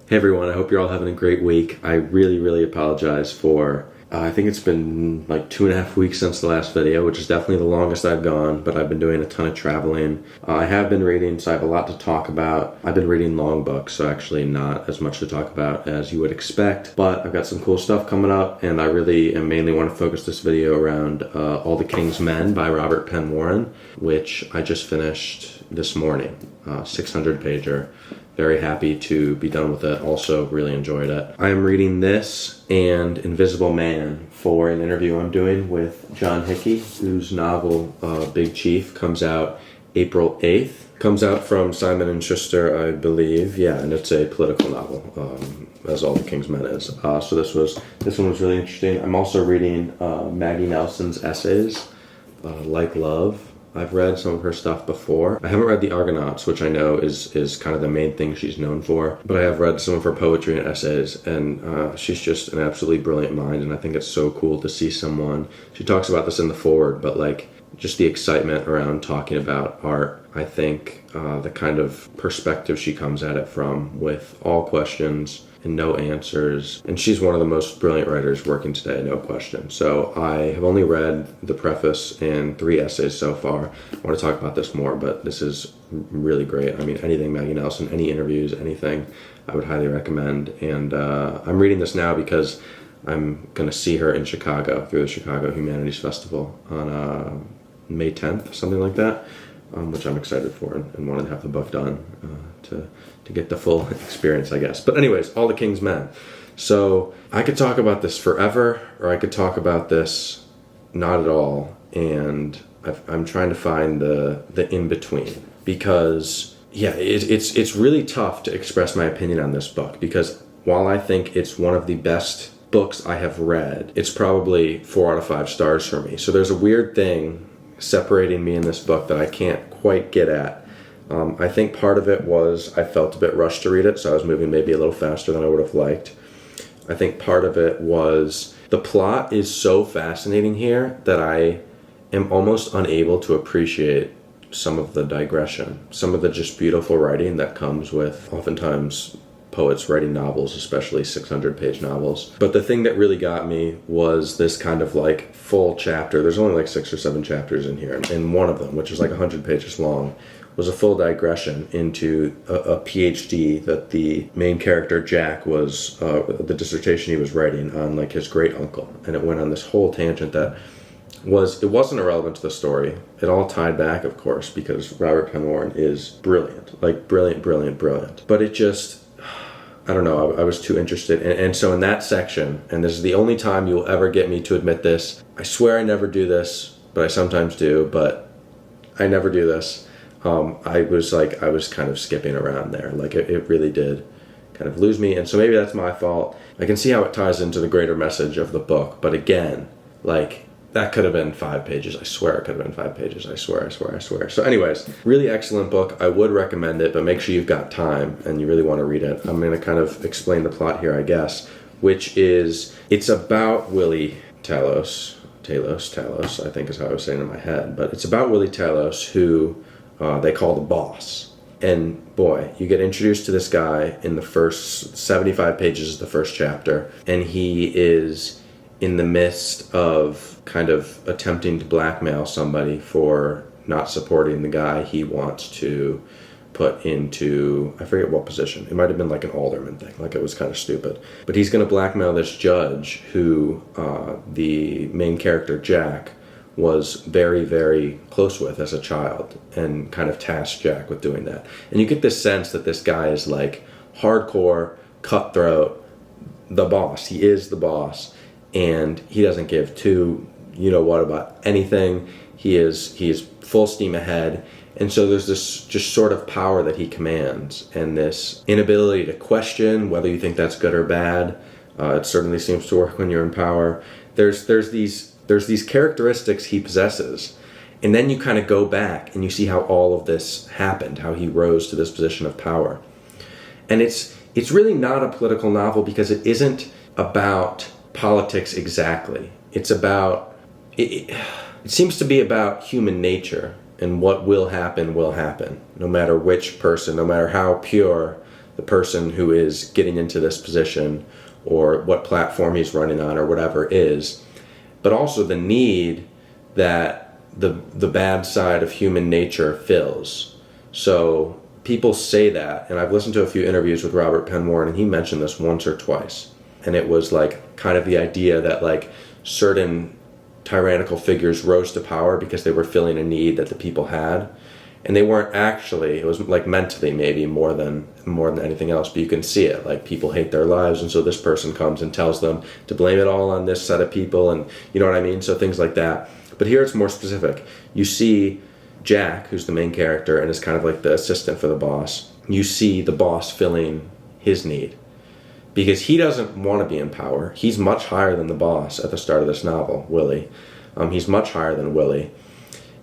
Hey everyone, I hope you're all having a great week. I really apologize for, I think it's been like 2.5 weeks since the last video, which is definitely the longest I've gone, but I've been doing a ton of traveling. I have been reading, so I have a lot to talk about. I've been reading long books, so actually not as much to talk about as you would expect, but I've got some cool stuff coming up, and I really and mainly want to focus this video around All the King's Men by Robert Penn Warren, which I just finished this morning, 600-pager. Very happy to be done with it. Also really enjoyed it. I am reading this and Invisible Man for an interview I'm doing with John Hickey, whose novel Big Chief comes out April 8th. Comes out from Simon & Schuster, I believe. Yeah, and it's a political novel, as All the King's Men is. So this one was really interesting. I'm also reading Maggie Nelson's essays, Like Love. I've read some of her stuff before. I haven't read The Argonauts, which I know is kind of the main thing she's known for, but I have read some of her poetry and essays, and she's just an absolutely brilliant mind, and I think it's so cool to see someone, she talks about this in the foreword, but like just the excitement around talking about art. I think the kind of perspective she comes at it from, with all questions and no answers. And she's one of the most brilliant writers working today, no question. So I have only read the preface and 3 essays so far. I want to talk about this more, but this is really great. I mean, anything Maggie Nelson, any interviews, anything, I would highly recommend. And I'm reading this now because I'm going to see her in Chicago through the Chicago Humanities Festival on May 10th, something like that, which I'm excited for and wanted to have the book done to get the full experience, I guess. But anyways, All the King's Men. So I could talk about this forever, or I could talk about this not at all, and I'm trying to find the in-between, because yeah, it's really tough to express my opinion on this book, because while I think it's one of the best books I have read, it's probably 4 out of 5 stars for me. So there's a weird thing separating me in this book that I can't quite get at. I think part of it was I felt a bit rushed to read it, so I was moving maybe a little faster than I would have liked. I think part of it was the plot is so fascinating here that I am almost unable to appreciate some of the digression, some of the just beautiful writing that comes with oftentimes poets writing novels, especially 600-page novels. But the thing that really got me was this kind of like full chapter. There's only like 6 or 7 chapters in here, and one of them, which is like 100 pages long, was a full digression into a PhD that the main character, Jack, was, the dissertation he was writing on like his great uncle. And it went on this whole tangent that it wasn't irrelevant to the story. It all tied back, of course, because Robert Penn Warren is brilliant, like brilliant. But it just, I don't know, I was too interested. And so in that section, and this is the only time you will ever get me to admit this, I swear I never do this, but I sometimes do, but I never do this. I was kind of skipping around there. Like it really did kind of lose me. And so maybe that's my fault. I can see how it ties into the greater message of the book. But again, like that could have been 5 pages. I swear it could have been 5 pages. I swear. So anyways, really excellent book. I would recommend it, but make sure you've got time and you really want to read it. I'm going to kind of explain the plot here, I guess, which is, it's about Willie Talos, I think is how I was saying it in my head. But it's about Willie Talos, who they call the boss. And boy, you get introduced to this guy in the first 75 pages of the first chapter, and he is in the midst of kind of attempting to blackmail somebody for not supporting the guy he wants to put into, I forget what position. It might have been like an alderman thing, like it was kind of stupid. But he's going to blackmail this judge who the main character, Jack, was very close with as a child, and kind of tasked Jack with doing that. And you get this sense that this guy is like hardcore, cutthroat, the boss. He is the boss, and he doesn't give two you know what about anything. He is full steam ahead. And so there's this just sort of power that he commands, and this inability to question whether you think that's good or bad. It certainly seems to work when you're in power. There's these characteristics he possesses, and then you kind of go back and you see how all of this happened, how he rose to this position of power. And it's really not a political novel because it isn't about politics exactly. It's about it seems to be about human nature, and what will happen, no matter which person, no matter how pure the person who is getting into this position or what platform he's running on or whatever is, but also the need that the bad side of human nature fills. So people say that, and I've listened to a few interviews with Robert Penn Warren, and he mentioned this once or twice. And it was like kind of the idea that like certain tyrannical figures rose to power because they were filling a need that the people had. And they weren't actually, it was like mentally maybe more than anything else, but you can see it. Like people hate their lives, and so this person comes and tells them to blame it all on this set of people, and you know what I mean? So things like that. But here it's more specific. You see Jack, who's the main character and is kind of like the assistant for the boss. You see the boss filling his need because he doesn't want to be in power. He's much higher than the boss at the start of this novel, Willie. He's much higher than Willie.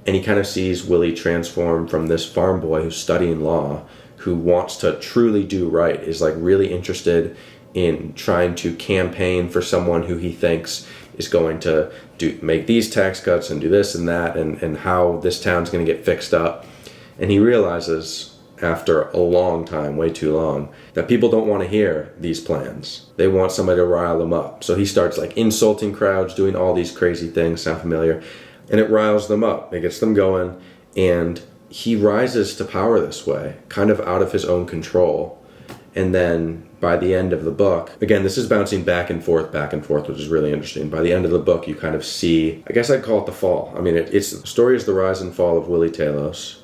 And he kind of sees Willie transform from this farm boy who's studying law, who wants to truly do right, is like really interested in trying to campaign for someone who he thinks is going to make these tax cuts and do this and that, and how this town's going to get fixed up. And he realizes after a long time, way too long, that people don't want to hear these plans. They want somebody to rile them up. So he starts like insulting crowds, doing all these crazy things. Sound familiar? And it riles them up. It gets them going. And he rises to power this way, kind of out of his own control. And then by the end of the book, again, this is bouncing back and forth, which is really interesting. By the end of the book, you kind of see, I guess I'd call it the fall. I mean, the story is the rise and fall of Willie Talos.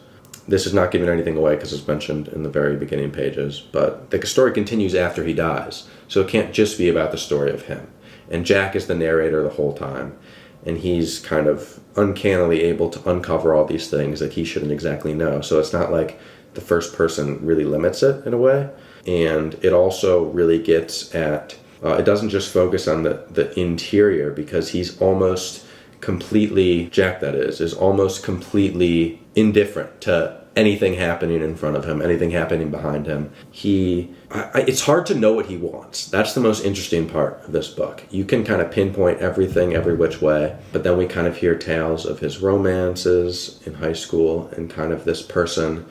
This is not giving anything away because it's mentioned in the very beginning pages. But the story continues after he dies. So it can't just be about the story of him. And Jack is the narrator the whole time. And he's kind of uncannily able to uncover all these things that he shouldn't exactly know. So it's not like the first person really limits it in a way. And it also really gets at, it doesn't just focus on the interior, because he's almost completely, Jack that is almost completely indifferent to anything happening in front of him, anything happening behind him. It's hard to know what he wants. That's the most interesting part of this book. You can kind of pinpoint everything every which way, but then we kind of hear tales of his romances in high school, and kind of this person,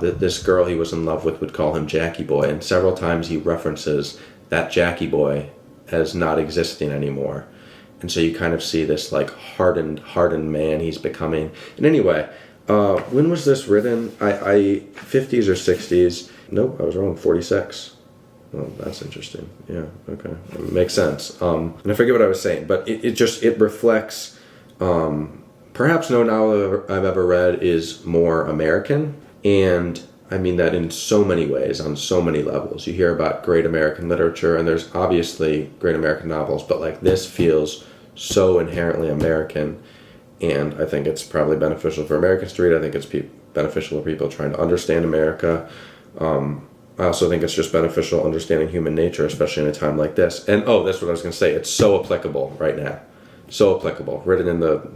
this girl he was in love with would call him Jackie Boy, and several times he references that Jackie Boy as not existing anymore. And so you kind of see this like hardened man he's becoming. And anyway, when was this written? 50s or 60s? Nope, I was wrong. 46. Oh, that's interesting. Yeah, okay, makes sense. And I forget what I was saying, but it reflects. Perhaps no novel I've ever read is more American, and I mean that in so many ways, on so many levels. You hear about great American literature, and there's obviously great American novels, but like this feels so inherently American. And I think it's probably beneficial for Americans to read. I think it's beneficial for people trying to understand America. I also think it's just beneficial understanding human nature, especially in a time like this. And that's what I was going to say. It's so applicable right now. So applicable. Written in the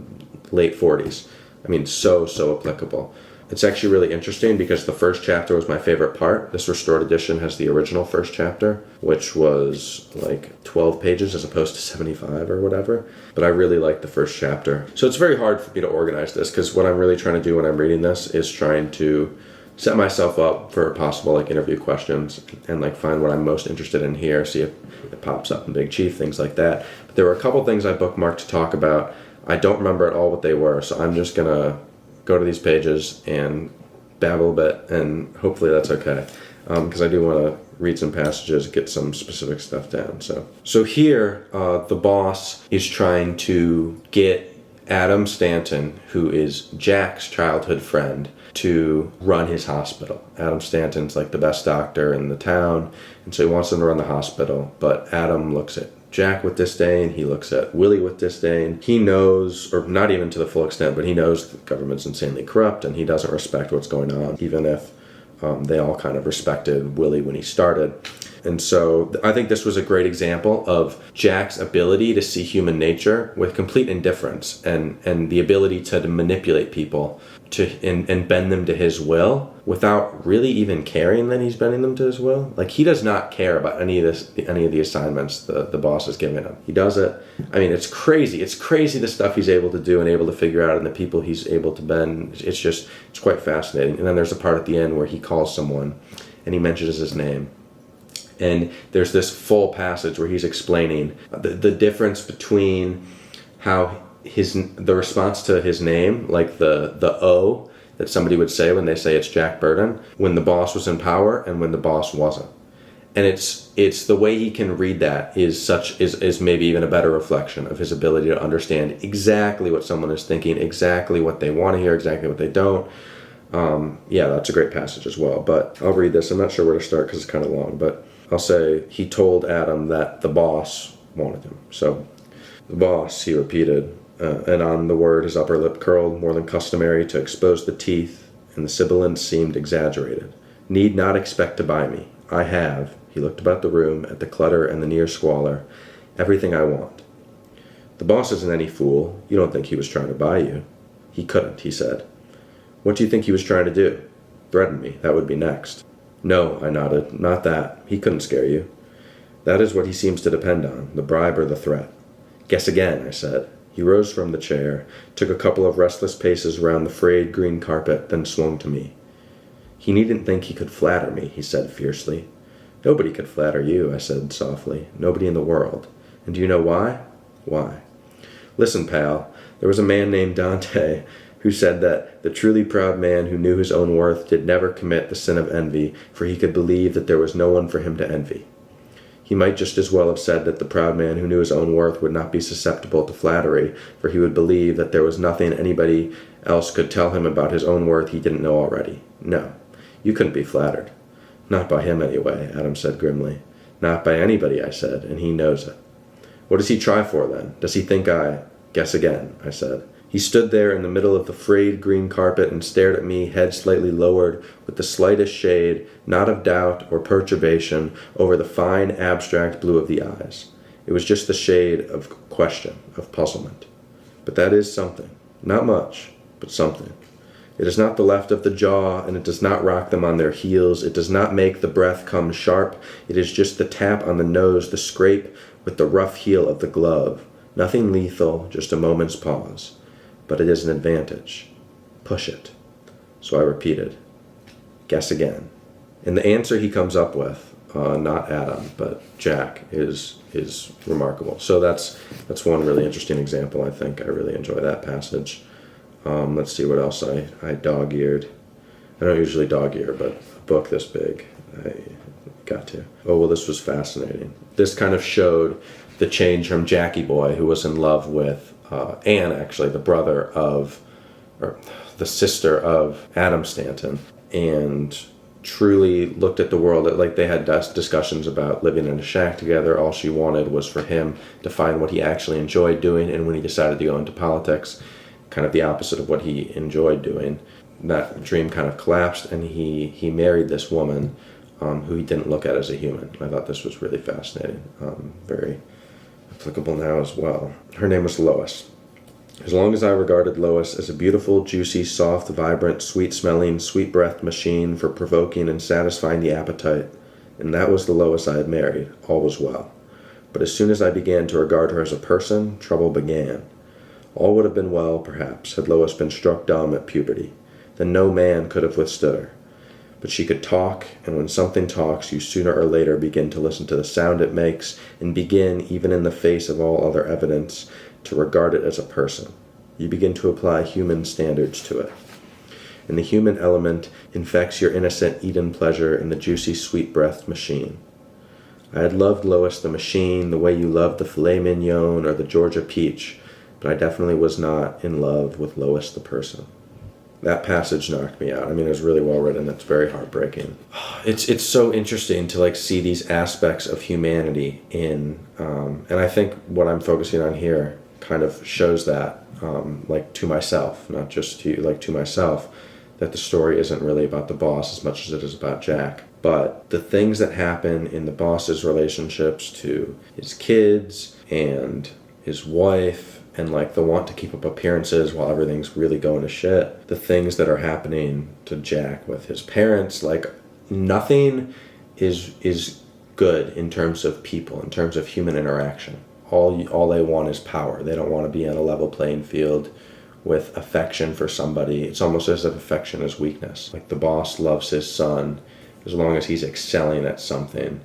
late 40s. I mean, so applicable. It's actually really interesting because the first chapter was my favorite part. This restored edition has the original first chapter, which was like 12 pages as opposed to 75 or whatever. But I really liked the first chapter. So it's very hard for me to organize this, because what I'm really trying to do when I'm reading this is trying to set myself up for possible like interview questions and like find what I'm most interested in here, see if it pops up in Big Chief, things like that. But there were a couple things I bookmarked to talk about. I don't remember at all what they were, so I'm just going to go to these pages and babble a bit, and hopefully that's okay, because I do want to read some passages, get some specific stuff down. So here, the boss is trying to get Adam Stanton, who is Jack's childhood friend, to run his hospital. Adam Stanton's like the best doctor in the town, and so he wants him to run the hospital, but Adam looks at Jack with disdain, he looks at Willie with disdain. He knows, or not even to the full extent, but he knows the government's insanely corrupt, and he doesn't respect what's going on, even if they all kind of respected Willie when he started. And so I think this was a great example of Jack's ability to see human nature with complete indifference, and the ability to manipulate people and bend them to his will without really even caring that he's bending them to his will. Like, he does not care about any of the assignments the boss is giving him. He does it. I mean, it's crazy. It's crazy the stuff he's able to do and able to figure out, and the people he's able to bend. It's quite fascinating. And then there's a part at the end where he calls someone and he mentions his name. And there's this full passage where he's explaining the difference between how the response to his name, like the O that somebody would say when they say it's Jack Burton, when the boss was in power and when the boss wasn't. And it's the way he can read that is maybe even a better reflection of his ability to understand exactly what someone is thinking, exactly what they want to hear, exactly what they don't. Yeah, that's a great passage as well. But I'll read this. I'm not sure where to start because it's kind of long, but I'll say he told Adam that the boss wanted him. So, the boss, he repeated, and on the word his upper lip curled more than customary to expose the teeth, and the sibilance seemed exaggerated. Need not expect to buy me. I have, he looked about the room at the clutter and the near squalor, everything I want. The boss isn't any fool. You don't think he was trying to buy you. He couldn't, he said. What do you think he was trying to do? Threaten me, that would be next. No, I nodded, not that. He couldn't scare you. That is what he seems to depend on, the bribe or the threat. Guess again, I said. He rose from the chair, took a couple of restless paces round the frayed green carpet, then swung to me. He needn't think he could flatter me, he said fiercely. Nobody could flatter you, I said softly. Nobody in the world. And do you know why? Why? Listen, pal, there was a man named Dante who said that the truly proud man who knew his own worth did never commit the sin of envy, for he could believe that there was no one for him to envy. He might just as well have said that the proud man who knew his own worth would not be susceptible to flattery, for he would believe that there was nothing anybody else could tell him about his own worth he didn't know already. No, you couldn't be flattered. Not by him, anyway, Adam said grimly. Not by anybody, I said, and he knows it. What does he try for, then? Does he think I... Guess again, I said. He stood there in the middle of the frayed green carpet and stared at me, head slightly lowered, with the slightest shade, not of doubt or perturbation, over the fine, abstract blue of the eyes. It was just the shade of question, of puzzlement. But that is something. Not much, but something. It is not the left of the jaw, and it does not rock them on their heels. It does not make the breath come sharp. It is just the tap on the nose, the scrape with the rough heel of the glove. Nothing lethal, just a moment's pause. But it is an advantage. Push it. So I repeated, guess again. And the answer he comes up with, not Adam, but Jack, is remarkable. So that's one really interesting example, I think. I really enjoy that passage. Let's see what else I dog-eared. I don't usually dog-ear, but a book this big, I got to. Oh, well, this was fascinating. This kind of showed the change from Jackie Boy, who was in love with Anne, actually, the sister of Adam Stanton, and truly looked at the world like they had discussions about living in a shack together. All she wanted was for him to find what he actually enjoyed doing, and when he decided to go into politics, kind of the opposite of what he enjoyed doing, that dream kind of collapsed, and he married this woman who he didn't look at as a human. I thought this was really fascinating, very applicable now as well. Her name was Lois. As long as I regarded Lois as a beautiful, juicy, soft, vibrant, sweet-smelling, sweet-breathed machine for provoking and satisfying the appetite, and that was the Lois I had married, all was well. But as soon as I began to regard her as a person, trouble began. All would have been well, perhaps, had Lois been struck dumb at puberty. Then no man could have withstood her. But she could talk, and when something talks, you sooner or later begin to listen to the sound it makes, and begin, even in the face of all other evidence, to regard it as a person. You begin to apply human standards to it. And the human element infects your innocent Eden pleasure in the juicy, sweet-breathed machine. I had loved Lois the machine the way you loved the filet mignon or the Georgia peach, but I definitely was not in love with Lois the person. That passage knocked me out. I mean, it was really well written. It's very heartbreaking. It's so interesting to see these aspects of humanity in, and I think what I'm focusing on here kind of shows that, to myself, not just to you, to myself, that the story isn't really about the boss as much as it is about Jack. But the things that happen in the boss's relationships to his kids and his wife, and the want to keep up appearances while everything's really going to shit. The things that are happening to Jack with his parents, nothing is good in terms of people, in terms of human interaction. All they want is power. They don't want to be on a level playing field with affection for somebody. It's almost as if affection is weakness. The boss loves his son, as long as he's excelling at something.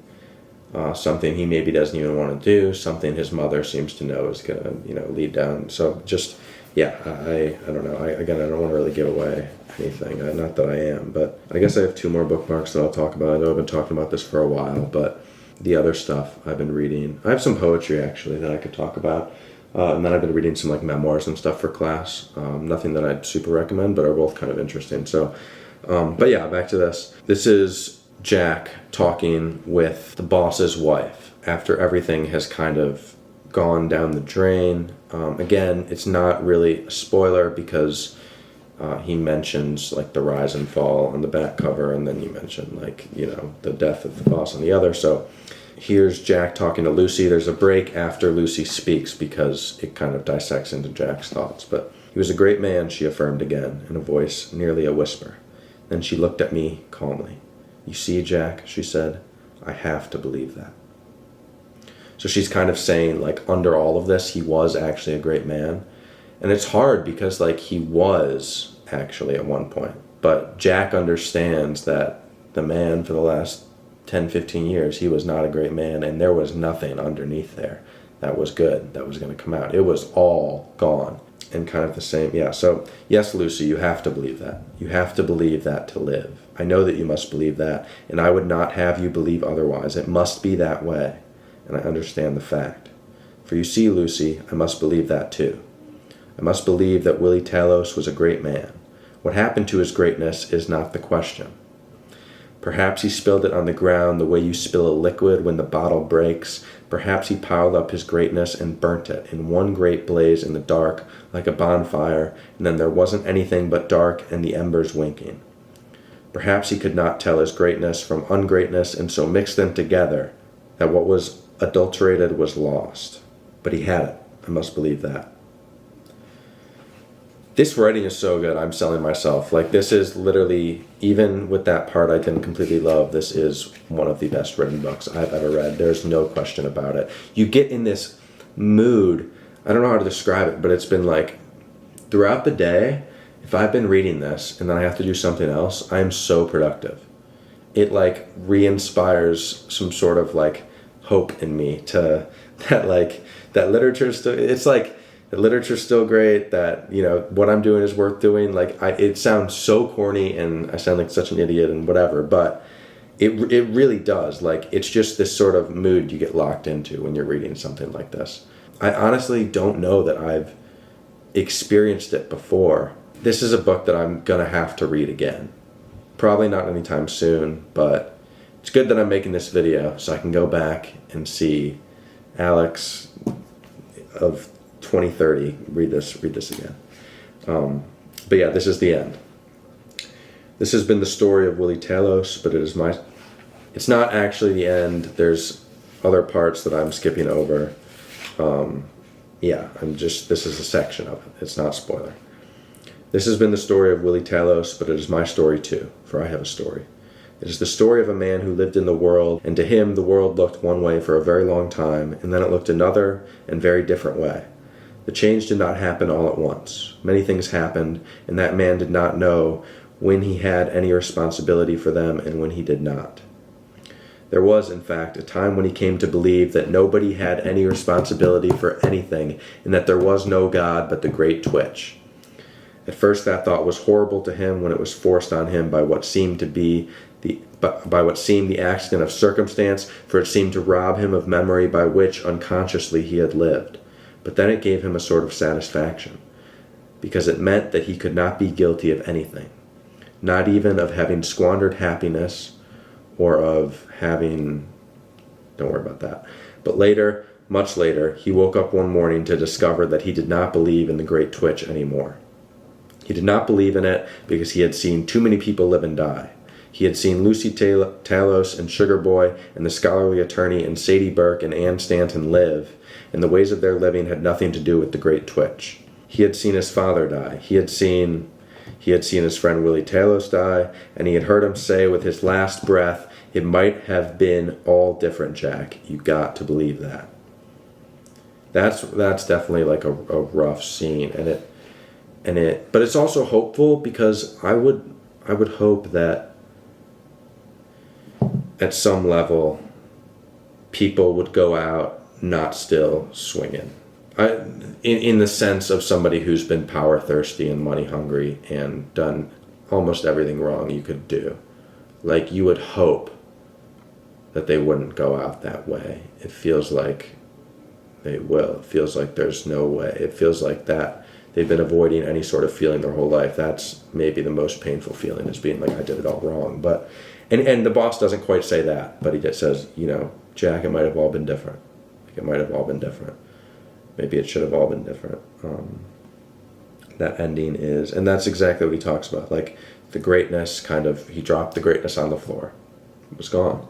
Something he maybe doesn't even want to do, something his mother seems to know is going to, lead down. So just, yeah, I don't know. I don't want to really give away anything. Not that I am, but I guess I have 2 more bookmarks that I'll talk about. I know I've been talking about this for a while, but the other stuff I've been reading. I have some poetry, actually, that I could talk about. And then I've been reading some, memoirs and stuff for class. Nothing that I'd super recommend, but are both kind of interesting. So, but yeah, back to this. This is Jack talking with the boss's wife after everything has kind of gone down the drain. Again, it's not really a spoiler because he mentions the rise and fall on the back cover, and then you mention the death of the boss on the other. So here's Jack talking to Lucy. There's a break after Lucy speaks because it kind of dissects into Jack's thoughts. But he was a great man, she affirmed again, in a voice nearly a whisper. Then she looked at me calmly. You see, Jack, she said, I have to believe that. So she's kind of saying, under all of this, he was actually a great man. And it's hard because, he was actually at one point. But Jack understands that the man for the last 10, 15 years, he was not a great man. And there was nothing underneath there that was good, that was going to come out. It was all gone. And kind of the same, yeah. So, yes, Lucy, you have to believe that. You have to believe that to live. I know that you must believe that, and I would not have you believe otherwise. It must be that way, and I understand the fact. For you see, Lucy, I must believe that too. I must believe that Willie Talos was a great man. What happened to his greatness is not the question. Perhaps he spilled it on the ground the way you spill a liquid when the bottle breaks. Perhaps he piled up his greatness and burnt it in one great blaze in the dark like a bonfire, and then there wasn't anything but dark and the embers winking. Perhaps he could not tell his greatness from ungreatness and so mixed them together that what was adulterated was lost. But he had it. I must believe that. This writing is so good, I'm selling myself. This is literally, even with that part I didn't completely love, this is one of the best written books I've ever read. There's no question about it. You get in this mood, I don't know how to describe it, but it's been throughout the day, if I've been reading this and then I have to do something else, I am so productive. It re-inspires some sort of hope in me to that literature's still, it's the literature's still great, that, what I'm doing is worth doing. It sounds so corny and I sound like such an idiot and whatever, but it really does. It's just this sort of mood you get locked into when you're reading something like this. I honestly don't know that I've experienced it before. This is a book that I'm going to have to read again. Probably not anytime soon, but it's good that I'm making this video so I can go back and see Alex of 2030 read this again. But yeah, this is the end. This has been the story of Willie Talos, but it's not actually the end. There's other parts that I'm skipping over. This is a section of it. It's not a spoiler. This has been the story of Willie Talos, but it is my story too, for I have a story. It is the story of a man who lived in the world, and to him the world looked one way for a very long time, and then it looked another and very different way. The change did not happen all at once. Many things happened, and that man did not know when he had any responsibility for them and when he did not. There was, in fact, a time when he came to believe that nobody had any responsibility for anything, and that there was no God but the great twitch. At first that thought was horrible to him when it was forced on him by what seemed the accident of circumstance, for it seemed to rob him of memory by which unconsciously he had lived. But then it gave him a sort of satisfaction, because it meant that he could not be guilty of anything, not even of having squandered happiness or of having... Don't worry about that. But later, much later, he woke up one morning to discover that he did not believe in the great twitch anymore. He did not believe in it because he had seen too many people live and die. He had seen Lucy Talos and Sugar Boy and the scholarly attorney and Sadie Burke and Ann Stanton live, and the ways of their living had nothing to do with the great twitch. He had seen his father die. He had seen his friend Willie Talos die, and he had heard him say with his last breath, "It might have been all different, Jack. You got to believe that." That's definitely a rough scene, but it's also hopeful, because I would hope that at some level, people would go out not still swinging. In the sense of somebody who's been power thirsty and money hungry and done almost everything wrong you could do. Like, you would hope that they wouldn't go out that way. It feels like they will. It feels like there's no way. It feels like that they've been avoiding any sort of feeling their whole life. That's maybe the most painful feeling, is being like, I did it all wrong. But and the boss doesn't quite say that, but he just says, Jack, it might have all been different. Like, it might have all been different. Maybe it should have all been different. That ending is, and that's exactly what he talks about. Like, the greatness kind of, he dropped the greatness on the floor. It was gone.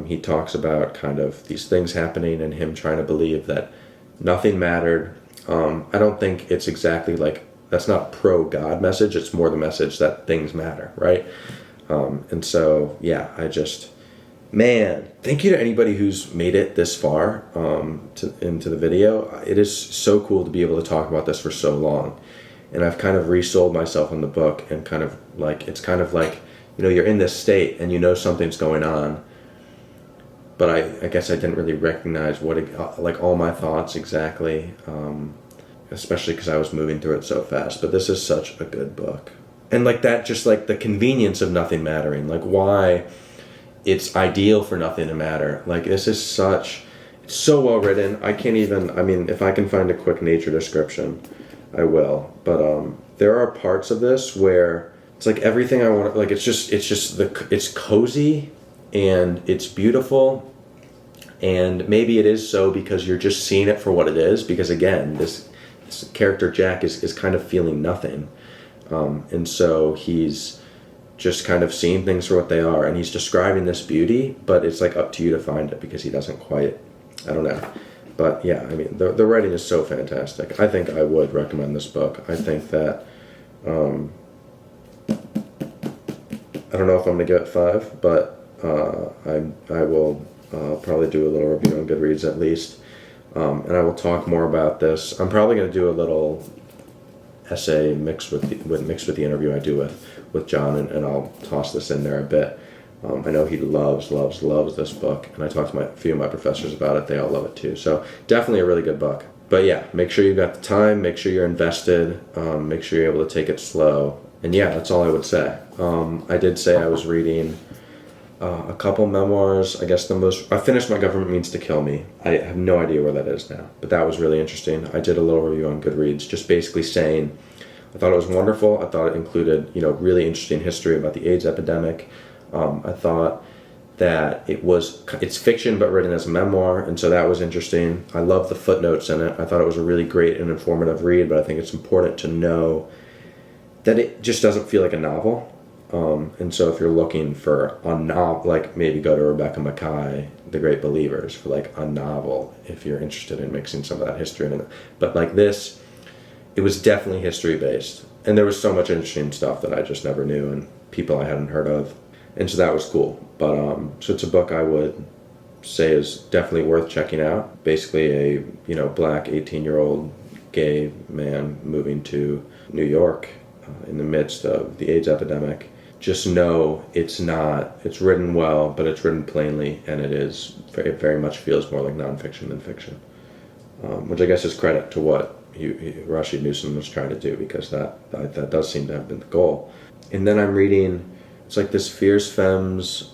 He talks about kind of these things happening and him trying to believe that nothing mattered. I don't think it's exactly like, that's not pro-God message. It's more the message that things matter, right? And so, yeah, man, thank you to anybody who's made it this far into the video. It is so cool to be able to talk about this for so long. And I've kind of resold myself in the book, and kind of like, it's kind of like, you're in this state and something's going on. But I guess I didn't really recognize like all my thoughts exactly, especially because I was moving through it so fast. But this is such a good book. And like that, just like the convenience of nothing mattering, like why it's ideal for nothing to matter. Like, this is it's so well written. If I can find a quick nature description, I will. But there are parts of this where it's like everything I want. Like, it's cozy and it's beautiful. And maybe it is so because you're just seeing it for what it is. Because again, this character Jack is kind of feeling nothing. And so he's just kind of seeing things for what they are, and he's describing this beauty, but it's like up to you to find it, because he doesn't quite, I don't know. But yeah, the writing is so fantastic. I think I would recommend this book. I think that, I don't know if I'm going to give it 5, but I will probably do a little review on Goodreads at least, and I will talk more about this. I'm probably going to do a little essay mixed with the interview I do with John, and I'll toss this in there a bit. I know he loves this book, and I talked to a few of my professors about it. They all love it too. So definitely a really good book. But yeah, make sure you've got the time, make sure you're invested, make sure you're able to take it slow. And yeah, that's all I would say. I did say I was reading a couple memoirs. I guess I finished My Government Means to Kill Me. I have no idea where that is now, but that was really interesting. I did a little review on Goodreads, just basically saying I thought it was wonderful. I thought it included, really interesting history about the AIDS epidemic. I thought that it's fiction but written as a memoir, and so that was interesting. I love the footnotes in it. I thought it was a really great and informative read, but I think it's important to know that it just doesn't feel like a novel. And so if you're looking for a novel, like maybe go to Rebecca Mackay, The Great Believers, for like a novel, if you're interested in mixing some of that history in it. But like this, it was definitely history based. And there was so much interesting stuff that I just never knew, and people I hadn't heard of. And so that was cool. But so it's a book I would say is definitely worth checking out. Basically a, black 18-year-old gay man moving to New York in the midst of the AIDS epidemic. Just know it's written well, but it's written plainly, and it very much feels more like nonfiction than fiction, which I guess is credit to what Rashid Newsom was trying to do, because that does seem to have been the goal. And then I'm reading, it's like this Fierce Femmes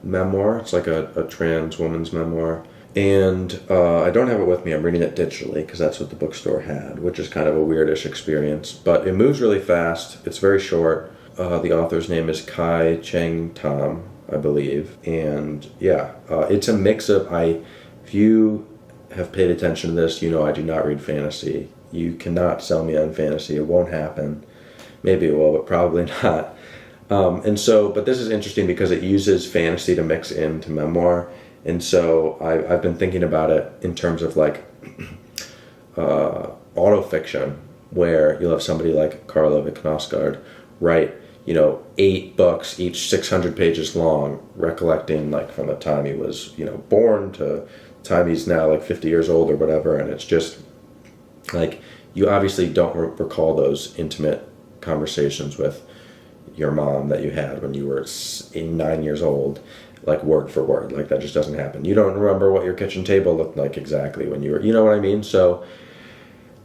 memoir. It's like a trans woman's memoir. And I don't have it with me. I'm reading it digitally because that's what the bookstore had, which is kind of a weirdish experience. But it moves really fast. It's very short. The author's name is Kai Cheng Tam, I believe. And yeah, it's a mix of, if you have paid attention to this, I do not read fantasy. You cannot sell me on fantasy. It won't happen. Maybe it will, but probably not. But this is interesting because it uses fantasy to mix into memoir. And so I've been thinking about it in terms of like autofiction, where you'll have somebody like Karlovic Knausgaard write, 8 books, each 600 pages long, recollecting like from the time he was, born to the time he's now like 50 years old or whatever. And it's just like, you obviously don't recall those intimate conversations with, your mom that you had when you were 9 years old, like word for word. Like that just doesn't happen. You don't remember what your kitchen table looked like exactly when you were, you know what I mean? So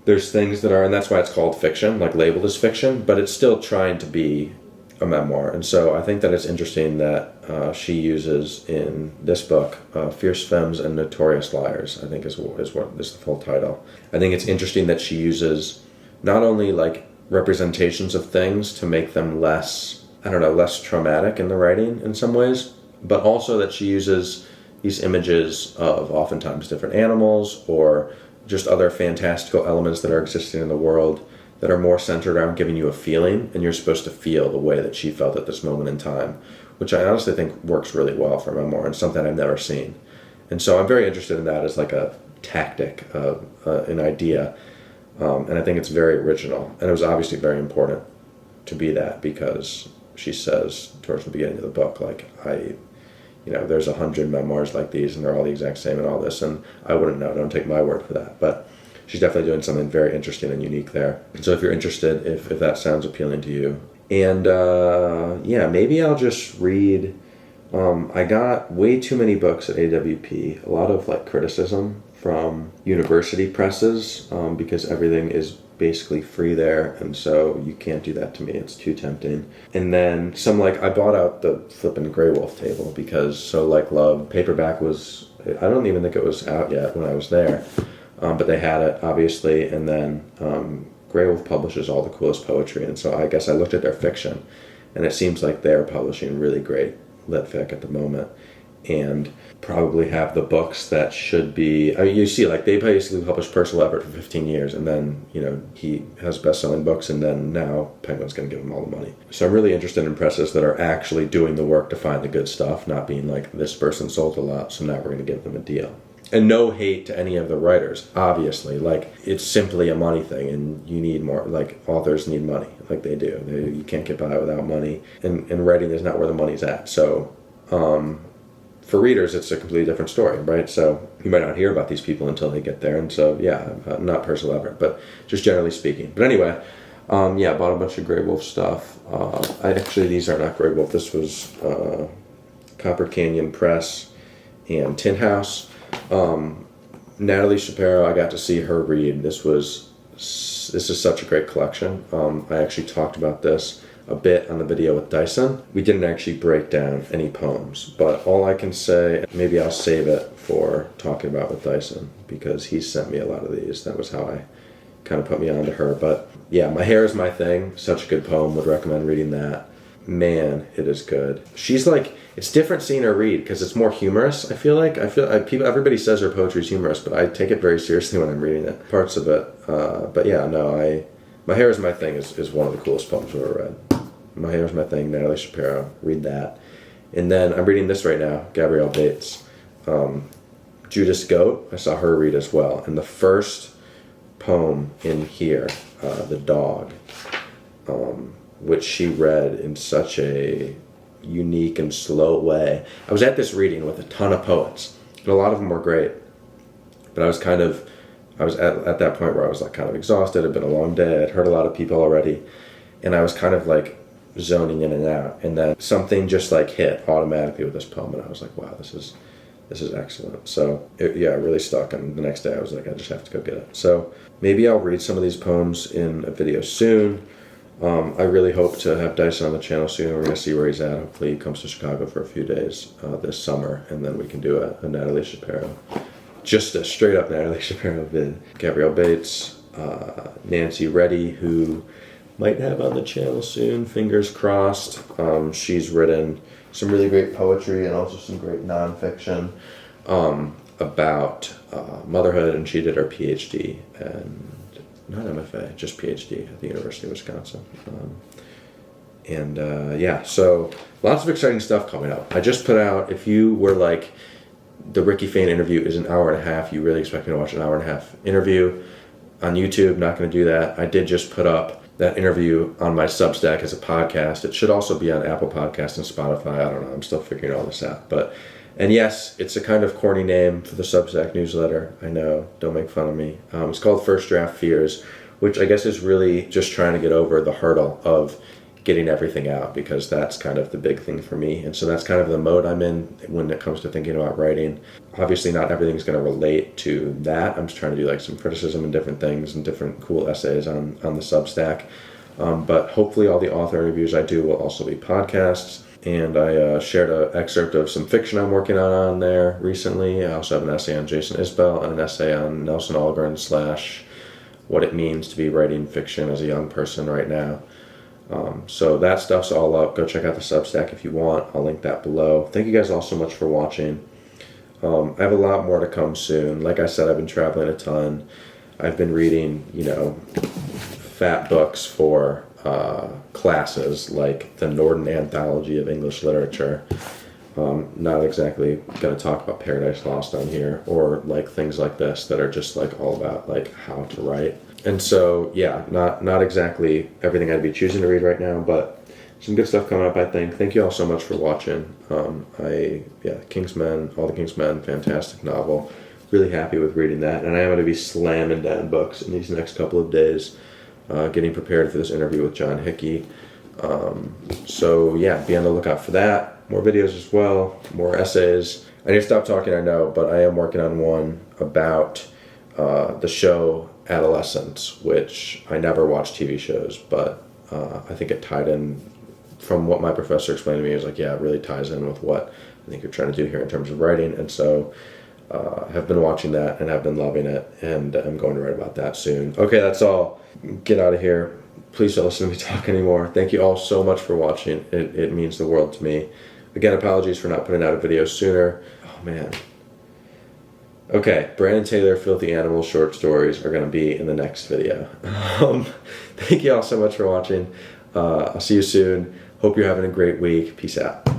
there's things that are, and that's why it's called fiction, like labeled as fiction, but it's still trying to be a memoir. And so I think that it's interesting that she uses in this book, Fierce Femmes and Notorious Liars, I think is what is the full title. I think it's interesting that she uses not only like representations of things to make them less, less traumatic in the writing in some ways, but also that she uses these images of oftentimes different animals or just other fantastical elements that are existing in the world that are more centered around giving you a feeling, and you're supposed to feel the way that she felt at this moment in time, which I honestly think works really well for a memoir and something I've never seen. And so I'm very interested in that as like a tactic, an idea, and I think it's very original. And it was obviously very important to be that, because she says towards the beginning of the book, like, there's 100 memoirs like these and they're all the exact same and all this, and I wouldn't know, don't take my word for that. But she's definitely doing something very interesting and unique there. And so if you're interested, if that sounds appealing to you. And maybe I'll just read, I got way too many books at AWP, a lot of like criticism from university presses, because everything is basically free there, and so you can't do that to me, it's too tempting. And then some, like, I bought out the flippin' Grey Wolf table because So Like Love paperback was, I don't even think it was out yet when I was there, but they had it obviously. And then Grey Wolf publishes all the coolest poetry, and so I guess I looked at their fiction, and it seems like they're publishing really great lit fic at the moment, and probably have the books that should be, I mean, you see, like, they basically published Percival Everett for 15 years, and then, he has best-selling books, and then now Penguin's going to give him all the money. So I'm really interested in presses that are actually doing the work to find the good stuff, not being like, this person sold a lot, so now we're going to give them a deal. And no hate to any of the writers, obviously. Like, it's simply a money thing, and you need more, like, authors need money, like they do. You can't get by without money, and writing is not where the money's at. So, for readers, it's a completely different story, right? So you might not hear about these people until they get there. And so, not Percival Everett, but just generally speaking. But anyway, I bought a bunch of Grey Wolf stuff. These are not Grey Wolf. This was Copper Canyon Press and Tin House. Natalie Shapiro, I got to see her read. This is such a great collection. I actually talked about this a bit on the video with Dyson. We didn't actually break down any poems, but all I can say, maybe I'll save it for talking about with Dyson, because he sent me a lot of these. That was how I kind of put me on to her. But yeah, My Hair Is My Thing, such a good poem, would recommend reading that. Man, it is good. She's like, it's different seeing her read because it's more humorous. I feel like everybody says her poetry is humorous, but I take it very seriously when I'm reading it, parts of it. My Hair Is My Thing is one of the coolest poems I've ever read. My Hair Is My Thing, Natalie Shapiro. Read that. And then I'm reading this right now, Gabrielle Bates. Judas Goat, I saw her read as well. And the first poem in here, The Dog, which she read in such a unique and slow way. I was at this reading with a ton of poets, and a lot of them were great. But I was at that point where I was like kind of exhausted. It had been a long day. I'd heard a lot of people already. And I was kind of like zoning in and out, and then something just like hit automatically with this poem, and I was like, wow, this is excellent. So it really stuck, and the next day I was like, I just have to go get it. So maybe I'll read some of these poems in a video soon. I really hope to have Dyson on the channel soon. We're going to see where he's at. Hopefully he comes to Chicago for a few days this summer, and then we can do a Natalie Shapiro, just a straight up Natalie Shapiro vid. Gabrielle Bates, Nancy Reddy, who might have on the channel soon, fingers crossed. She's written some really great poetry and also some great nonfiction about motherhood, and she did her PhD, and not MFA, just PhD at the University of Wisconsin. So lots of exciting stuff coming up. I just put out, if you were like, the Ricky Fain interview is an hour and a half, you really expect me to watch an hour and a half interview on YouTube, not going to do that. I did just put up that interview on my Substack as a podcast. It should also be on Apple Podcasts and Spotify. I don't know. I'm still figuring all this out. And yes, it's a kind of corny name for the Substack newsletter. I know. Don't make fun of me. It's called First Draft Fears, which I guess is really just trying to get over the hurdle of getting everything out, because that's kind of the big thing for me. And so that's kind of the mode I'm in when it comes to thinking about writing. Obviously not everything's going to relate to that. I'm just trying to do like some criticism and different things and different cool essays on the Substack. But hopefully all the author interviews I do will also be podcasts. And I shared an excerpt of some fiction I'm working on there recently. I also have an essay on Jason Isbell and an essay on Nelson Algren / what it means to be writing fiction as a young person right now. So that stuff's all up. Go check out the Substack if you want. I'll link that below. Thank you guys all so much for watching. I have a lot more to come soon. Like I said, I've been traveling a ton. I've been reading, fat books for classes like the Norden Anthology of English Literature. Not exactly going to talk about Paradise Lost on here, or like things like this that are just like all about like how to write. And so, yeah, not exactly everything I'd be choosing to read right now, but some good stuff coming up, I think. Thank you all so much for watching. Kingsmen, All the Kingsmen, fantastic novel. Really happy with reading that. And I am going to be slamming down books in these next couple of days, getting prepared for this interview with John Hickey. So, yeah, be on the lookout for that. More videos as well, more essays. I need to stop talking, I know, but I am working on one about the show Adolescence, which I never watched TV shows, but I think it tied in, from what my professor explained to me, is like, yeah, it really ties in with what I think you're trying to do here in terms of writing. And so have been watching that and have been loving it, and I'm going to write about that soon. Okay, that's all. Get out of here. Please don't listen to me talk anymore. Thank you all so much for watching. It means the world to me. Again, apologies for not putting out a video sooner. Oh, man. Okay, Brandon Taylor Filthy Animals short stories are going to be in the next video. Thank you all so much for watching. I'll see you soon. Hope you're having a great week. Peace out.